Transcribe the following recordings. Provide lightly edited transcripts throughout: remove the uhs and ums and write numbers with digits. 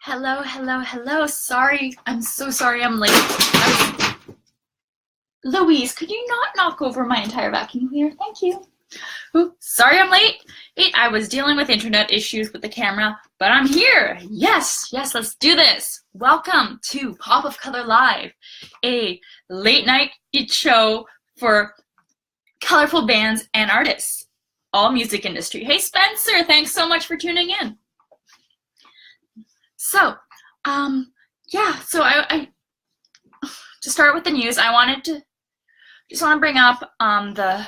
Hello, hello, hello. Sorry, I'm so sorry I'm late. Louise, could you not knock over my entire vacuum cleaner? Thank you. Ooh, sorry I'm late. I was dealing with internet issues with the camera, but I'm here. Yes, let's do this. Welcome to Pop of Color Live, a late night show for colorful bands and artists, all music industry. Hey Spencer, thanks so much for tuning in. So, I to start with the news, I want to bring up the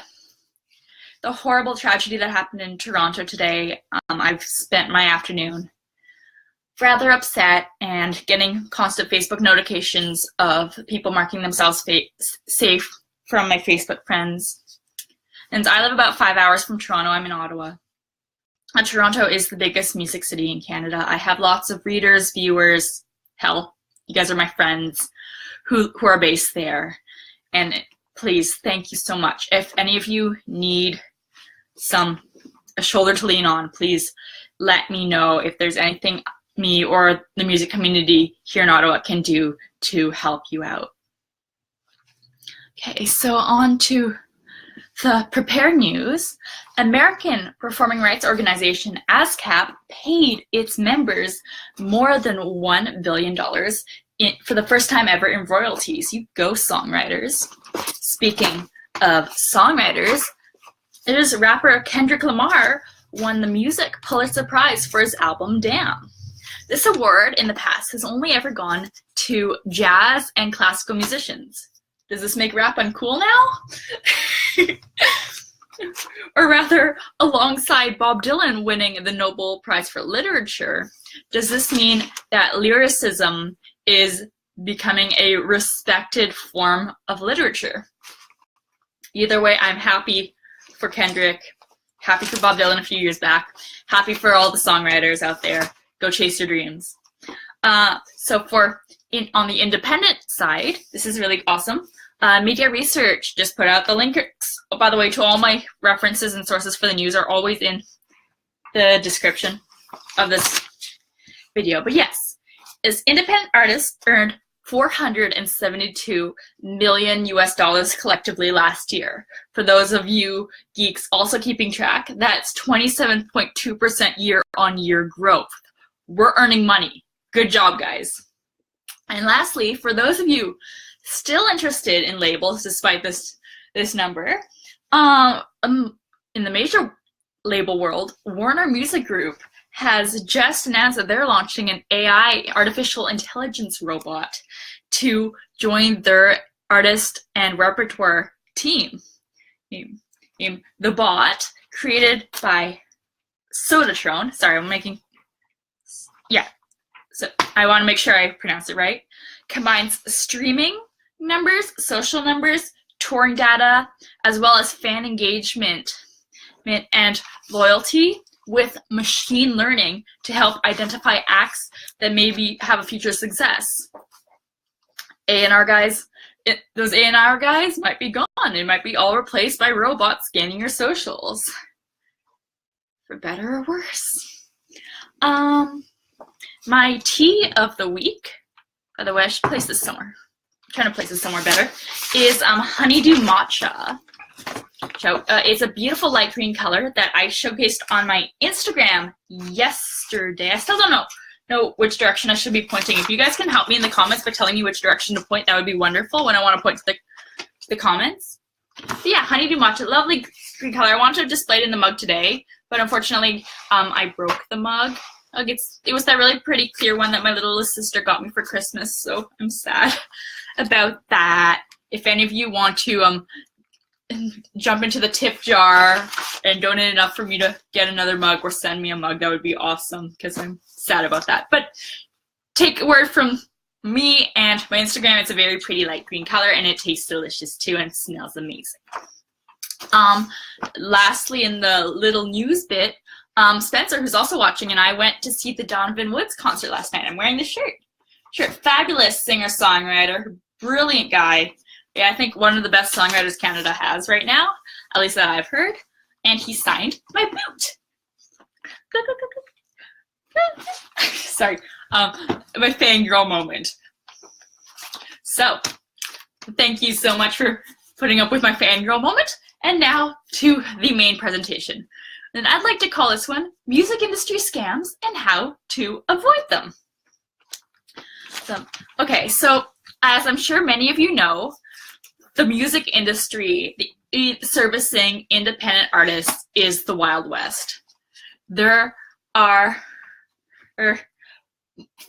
horrible tragedy that happened in Toronto today. I've spent my afternoon rather upset and getting constant Facebook notifications of people marking themselves safe from my Facebook friends. And I live about 5 hours from Toronto. I'm in Ottawa. Toronto is the biggest music city in Canada. I have lots of readers, viewers, hell, you guys are my friends who are based there. And please, thank you so much. If any of you need a shoulder to lean on, please let me know if there's anything me or the music community here in Ottawa can do to help you out. Okay, so on to the prepared news. American performing rights organization ASCAP paid its members more than $1 billion for the first time ever in royalties. You go, songwriters. Speaking of songwriters, rapper Kendrick Lamar won the Music Pulitzer Prize for his album Damn. This award in the past has only ever gone to jazz and classical musicians. Does this make rap uncool now? Or rather, alongside Bob Dylan winning the Nobel Prize for Literature, does this mean that lyricism is becoming a respected form of literature? Either way, I'm happy for Kendrick, happy for Bob Dylan a few years back, happy for all the songwriters out there. Go chase your dreams. On the independent side, this is really awesome. Media Research just put out the links. Oh, by the way, to all my references and sources for the news are always in the description of this video. But yes, this independent artist earned $472 million collectively last year. For those of you geeks also keeping track, that's 27.2% year-on-year growth. We're earning money. Good job, guys. And lastly, for those of you still interested in labels despite this number, in the major label world, Warner Music Group has just announced that they're launching an AI, artificial intelligence robot, to join their artist and repertoire team. The bot, created by Sodatron, so I want to make sure I pronounce it right, combines streaming numbers, social numbers, touring data, as well as fan engagement and loyalty with machine learning to help identify acts that maybe have a future success. A&R guys, those A&R guys might be gone. It might be all replaced by robots scanning your socials. For better or worse. My tea of the week, by the way, I should place this somewhere. I'm trying to place this somewhere better, is honeydew matcha. So it's a beautiful light green color that I showcased on my Instagram yesterday. I still don't know which direction I should be pointing. If you guys can help me in the comments by telling me which direction to point, that would be wonderful when I want to point to the comments. But yeah, honeydew matcha, lovely green color. I wanted to display it in the mug today, but unfortunately I broke the mug. It was that really pretty clear one that my littlest sister got me for Christmas, so I'm sad about that. If any of you want to jump into the tip jar and donate enough for me to get another mug or send me a mug, that would be awesome, because I'm sad about that. But take a word from me and my Instagram. It's a very pretty light green color, and it tastes delicious too, and it smells amazing. Lastly, in the little news bit, Spencer, who's also watching, and I went to see the Donovan Woods concert last night. I'm wearing this shirt. Fabulous singer-songwriter, brilliant guy. Yeah, I think one of the best songwriters Canada has right now, at least that I've heard. And he signed my boot. Sorry, My fangirl moment. So, thank you so much for putting up with my fangirl moment. And now to the main presentation. And I'd like to call this one Music Industry Scams and How to Avoid Them. So as I'm sure many of you know, the music industry, servicing independent artists, is the Wild West. There are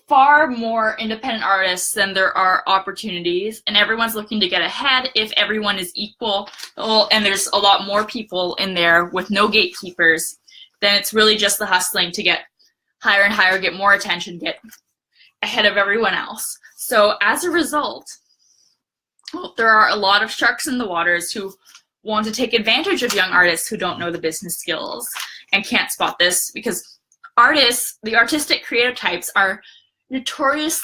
far more independent artists than there are opportunities, and everyone's looking to get ahead if everyone is equal. And there's a lot more people in there with no gatekeepers. Then it's really just the hustling to get higher and higher, get more attention, get ahead of everyone else. So as a result, there are a lot of sharks in the waters who want to take advantage of young artists who don't know the business skills and can't spot this, because artists, the artistic creative types, are notorious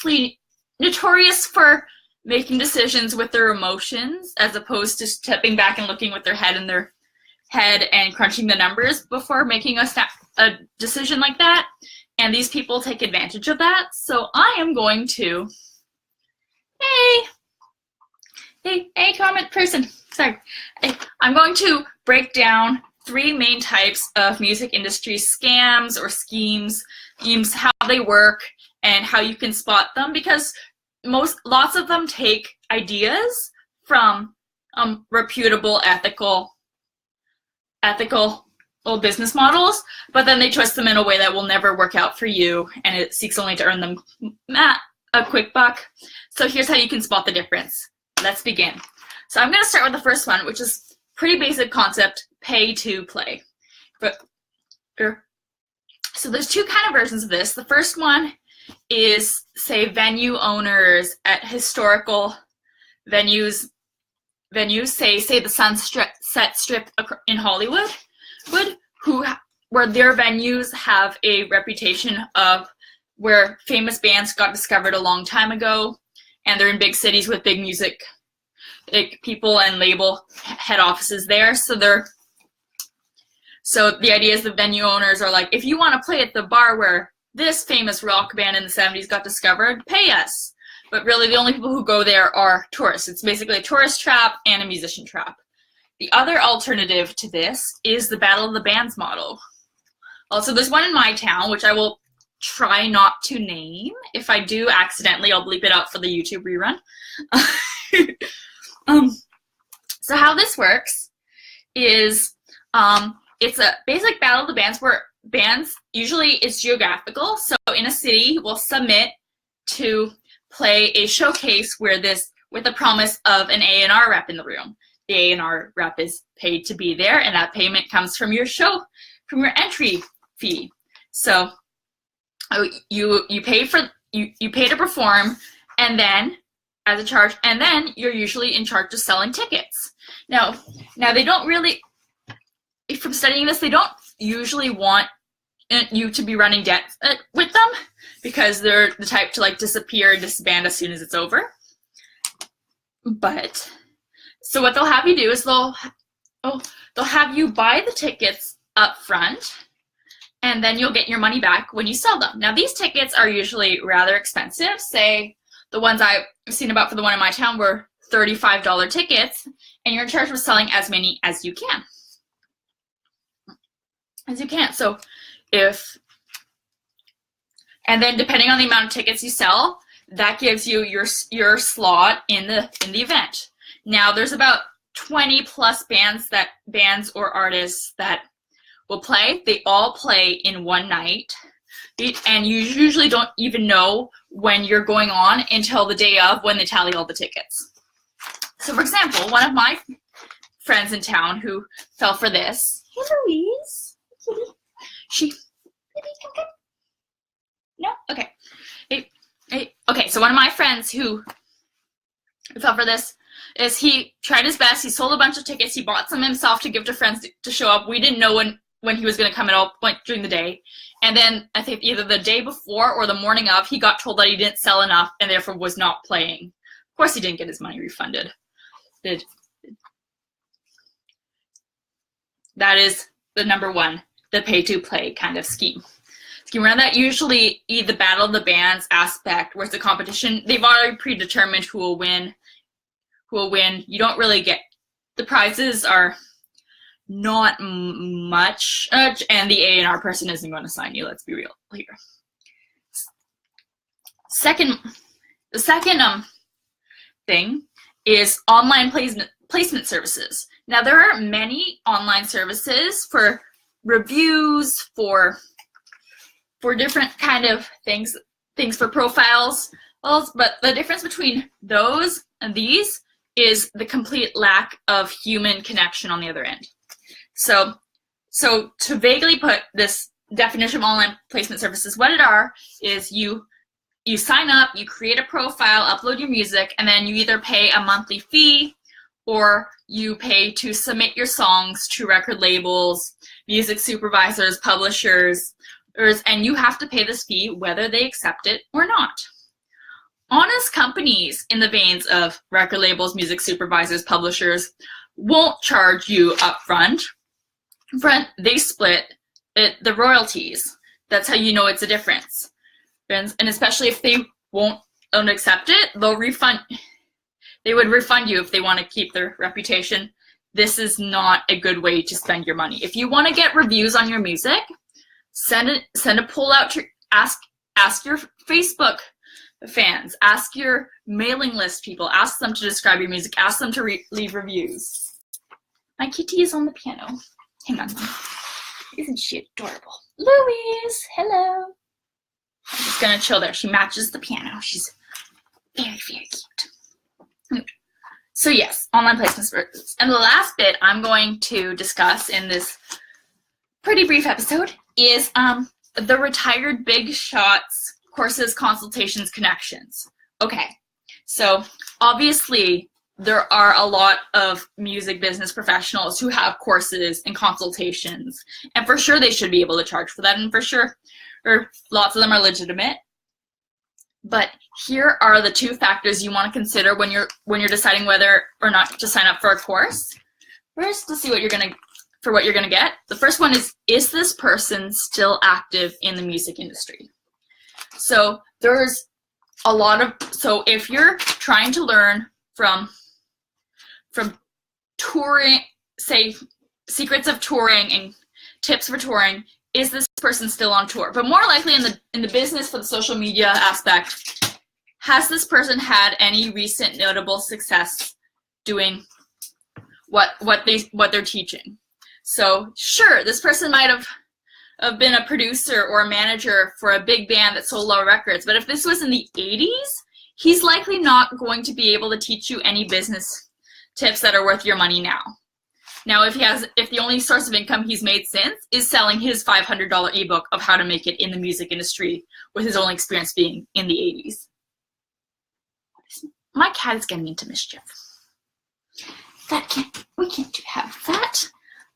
for making decisions with their emotions as opposed to stepping back and looking with their head and crunching the numbers before making a decision like that. And these people take advantage of that. So I am going to, hey, comment person, sorry. I'm going to break down 3 main types of music industry scams or schemes, how they work, and how you can spot them, because lots of them take ideas from reputable, ethical business models, but then they twist them in a way that will never work out for you, and it seeks only to earn them a quick buck. So here's how you can spot the difference. Let's begin. So I'm going to start with the first one, which is pretty basic concept: pay to play. So there's 2 kind of versions of this. The first one is, say, venue owners at historical venues, say the Sunset Strip in Hollywood, where their venues have a reputation of where famous bands got discovered a long time ago, and they're in big cities with big music people and label head offices there. So the idea is the venue owners are like, if you want to play at the bar where this famous rock band in the 70s got discovered, pay us. But really the only people who go there are tourists. It's basically a tourist trap and a musician trap. The other alternative to this is the Battle of the Bands model. Also, there's one in my town, which I will try not to name. If I do accidentally, I'll bleep it out for the YouTube rerun. So how this works is it's a basic Battle of the Bands where bands, usually it's geographical, so in a city will submit to play a showcase with the promise of an A&R rep in the room. The A&R rep is paid to be there, and that payment comes from your entry fee. So you pay to perform, and then as a charge, and then you're usually in charge of selling tickets. Now they don't really, from studying this, they don't usually want you to be running debt with them, because they're the type to like disappear and disband as soon as it's over. But so what they'll have you do is they'll have you buy the tickets up front, and then you'll get your money back when you sell them. Now these tickets are usually rather expensive. Say the ones I've seen about for the one in my town were $35 tickets, and you're in charge of selling as many as you can. So and then depending on the amount of tickets you sell, that gives you your slot in the event. Now there's about 20 plus bands or artists that will play. They all play in one night, and you usually don't even know when you're going on until the day of, when they tally all the tickets. So for example, one of my friends in town who fell for this, hey Louise, no? Okay. Okay, so one of my friends who fell for this is he tried his best. He sold a bunch of tickets. He bought some himself to give to friends to show up. We didn't know when he was going to come at all during the day. And then I think either the day before or the morning of, he got told that he didn't sell enough and therefore was not playing. Of course, he didn't get his money refunded. That is the number one, the pay-to-play kind of scheme. You remember that usually the battle of the bands aspect, where it's a competition, they've already predetermined who will win. You don't really get, the prizes are not much, and the A&R person isn't going to sign you, let's be real here. The second thing is online placement services. Now, there are many online services for reviews, for different kind of things for profiles, but the difference between those and these is the complete lack of human connection on the other end. So to vaguely put this definition of online placement services, what it are is you sign up, you create a profile, upload your music, and then you either pay a monthly fee or you pay to submit your songs to record labels, music supervisors, publishers, and you have to pay this fee whether they accept it or not. Honest companies in the veins of record labels, music supervisors, publishers won't charge you upfront. They split the royalties. That's how you know it's a difference. And especially if they don't accept it, they would refund you if they want to keep their reputation. This is not a good way to spend your money. If you want to get reviews on your music, send a poll out to ask your Facebook fans, ask your mailing list people, ask them to describe your music, ask them to leave reviews. My kitty is on the piano. Hang on. Isn't she adorable? Louise, hello. I'm just gonna chill there. She matches the piano. She's very, very cute. So yes, online placement services. And the last bit I'm going to discuss in this pretty brief episode is the retired big shots courses, consultations, connections. Okay, so obviously there are a lot of music business professionals who have courses and consultations, and for sure they should be able to charge for that, and for sure lots of them are legitimate. But here are the two factors you want to consider when you're deciding whether or not to sign up for a course. First, to see what you're gonna get. The first one is this person still active in the music industry? So there's a lot of, so if you're trying to learn from touring, say secrets of touring and tips for touring, is this person still on tour? But more likely in the business, for the social media aspect, has this person had any recent notable success doing what they're teaching? So sure, this person might have been a producer or a manager for a big band that sold a lot of records, but if this was in the 80s, he's likely not going to be able to teach you any business tips that are worth your money now. Now, if the only source of income he's made since is selling his $500 ebook of how to make it in the music industry, with his only experience being in the 80s. My cat is getting into mischief. We can't have that.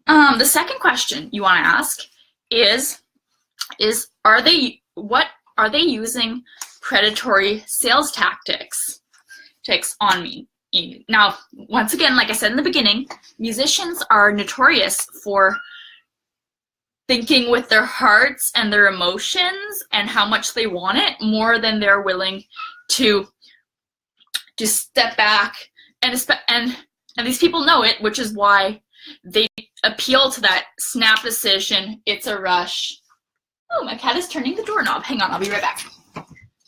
The second question you want to ask is are they using predatory sales tactics on me? Now, once again, like I said in the beginning, musicians are notorious for thinking with their hearts and their emotions and how much they want it more than they're willing to just step back. And these people know it, which is why they appeal to that snap decision. It's a rush. Oh, my cat is turning the doorknob. Hang on, I'll be right back.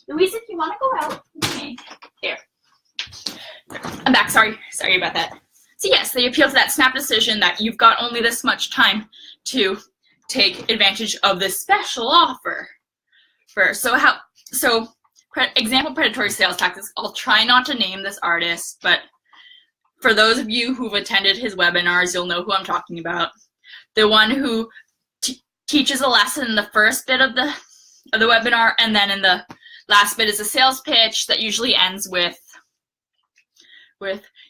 Louise, if you want to go out, okay. There. I'm back. Sorry about that. So yes, they appeal to that snap decision that you've got only this much time to take advantage of this special offer. Example predatory sales tactics. I'll try not to name this artist, but for those of you who've attended his webinars, you'll know who I'm talking about. The one who teaches a lesson in the first bit of the webinar, and then in the last bit is a sales pitch that usually ends with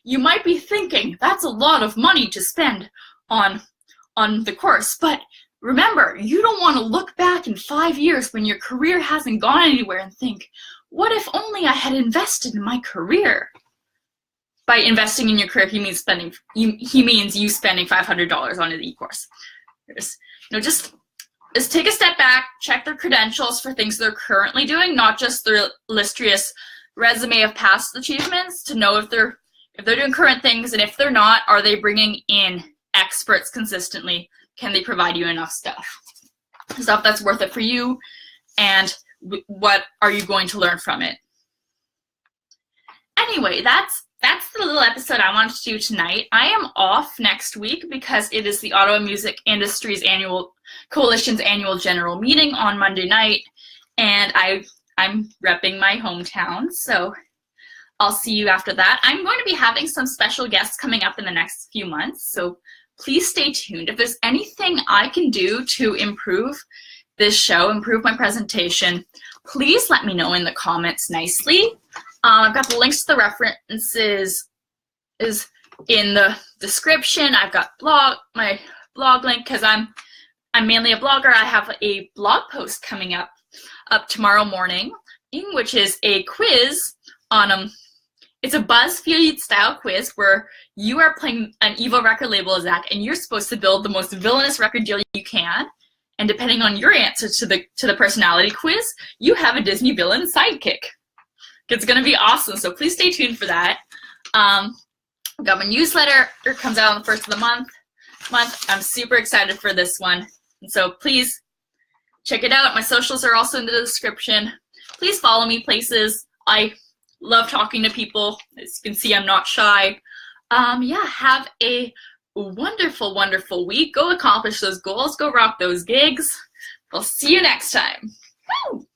you might be thinking that's a lot of money to spend on the course, but remember, you don't want to look back in 5 years when your career hasn't gone anywhere and think, what if only I had invested in my career? By investing in your career, he means you spending $500 on an e-course. Just is take a step back, check their credentials for things they're currently doing, not just their illustrious resume of past achievements, to know if they're doing current things, and if they're not, are they bringing in experts consistently? Can they provide you enough stuff that's worth it for you, and what are you going to learn from it? Anyway, that's the little episode I wanted to do tonight. I am off next week because it is the Ottawa Music Industry's Coalition's annual general meeting on Monday night, and I'm repping my hometown, so I'll see you after that. I'm going to be having some special guests coming up in the next few months, so please stay tuned. If there's anything I can do to improve this show, improve my presentation, please let me know in the comments nicely. I've got the links to the references is in the description. I've got my blog link because I'm mainly a blogger. I have a blog post coming up tomorrow morning, which is a quiz on it's a BuzzFeed style quiz where you are playing an evil record label exec, and you're supposed to build the most villainous record deal you can. And depending on your answer to the personality quiz, you have a Disney villain sidekick. It's going to be awesome, so please stay tuned for that. I've got my newsletter. It comes out on the first of the month. I'm super excited for this one, and so please check it out. My socials are also in the description. Please follow me places. I love talking to people. As you can see, I'm not shy. Yeah, have a wonderful, wonderful week. Go accomplish those goals. Go rock those gigs. I'll see you next time. Woo!